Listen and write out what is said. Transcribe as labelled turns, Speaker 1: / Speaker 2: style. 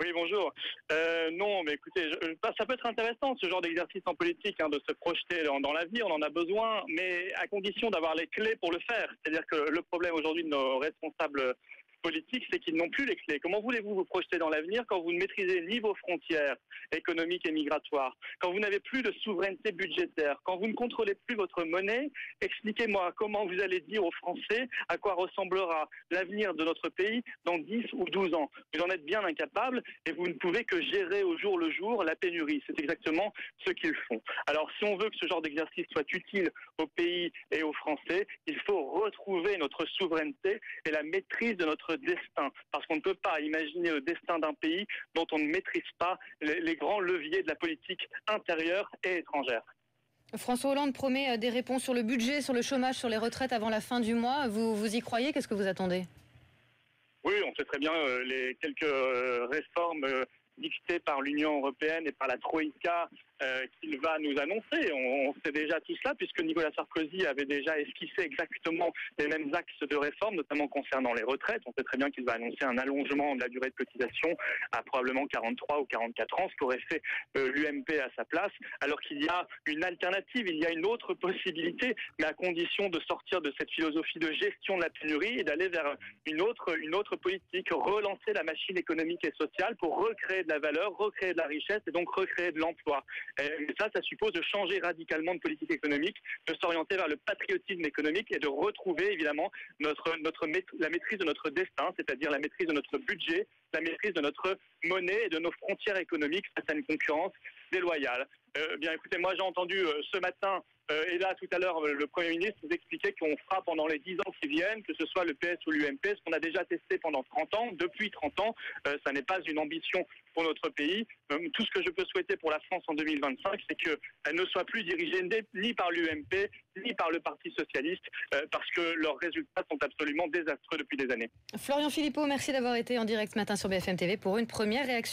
Speaker 1: Oui, bonjour. Non, mais écoutez, ça peut être intéressant ce genre d'exercice en politique, de se projeter dans la vie, on en a besoin, mais à condition d'avoir les clés pour le faire. C'est-à-dire que le problème aujourd'hui de nos responsables politiques, c'est qu'ils n'ont plus les clés. Comment voulez-vous vous projeter dans l'avenir quand vous ne maîtrisez ni vos frontières économiques et migratoires, quand vous n'avez plus de souveraineté budgétaire, quand vous ne contrôlez plus votre monnaie? Expliquez-moi comment vous allez dire aux Français à quoi ressemblera l'avenir de notre pays dans 10 ou 12 ans. Vous en êtes bien incapable et vous ne pouvez que gérer au jour le jour la pénurie. C'est exactement ce qu'ils font. Alors, si on veut que ce genre d'exercice soit utile au pays et aux Français, il faut retrouver notre souveraineté et la maîtrise de notre destin. Parce qu'on ne peut pas imaginer le destin d'un pays dont on ne maîtrise pas les grands leviers de la politique intérieure et étrangère.
Speaker 2: François Hollande promet des réponses sur le budget, sur le chômage, sur les retraites avant la fin du mois. Vous y croyez? Qu'est-ce que vous attendez?
Speaker 1: Oui, on sait très bien les quelques réformes dictées par l'Union européenne et par la Troïka qu'il va nous annoncer. On sait déjà tout cela puisque Nicolas Sarkozy avait déjà esquissé exactement les mêmes axes de réforme, notamment concernant les retraites. On sait très bien qu'il va annoncer un allongement de la durée de cotisation à probablement 43 ou 44 ans, ce qu'aurait fait l'UMP à sa place, alors qu'il y a une alternative, il y a une autre possibilité, mais à condition de sortir de cette philosophie de gestion de la pénurie et d'aller vers une autre politique, relancer la machine économique et sociale pour recréer de la valeur, recréer de la richesse et donc recréer de l'emploi. Mais ça suppose de changer radicalement de politique économique, de s'orienter vers le patriotisme économique et de retrouver évidemment la maîtrise de notre destin, c'est-à-dire la maîtrise de notre budget, la maîtrise de notre monnaie et de nos frontières économiques face à une concurrence déloyale. Bien écoutez, moi j'ai entendu ce matin et là tout à l'heure le Premier ministre nous expliquait qu'on fera pendant les 10 ans qui viennent, que ce soit le PS ou l'UMP, ce qu'on a déjà testé pendant 30 ans. Depuis 30 ans, ça n'est pas une ambition pour notre pays. Tout ce que je peux souhaiter pour la France en 2025, c'est qu'elle ne soit plus dirigée ni par l'UMP, ni par le Parti socialiste, parce que leurs résultats sont absolument désastreux depuis des années.
Speaker 2: Florian Philippot, merci d'avoir été en direct ce matin sur BFM TV pour une première réaction.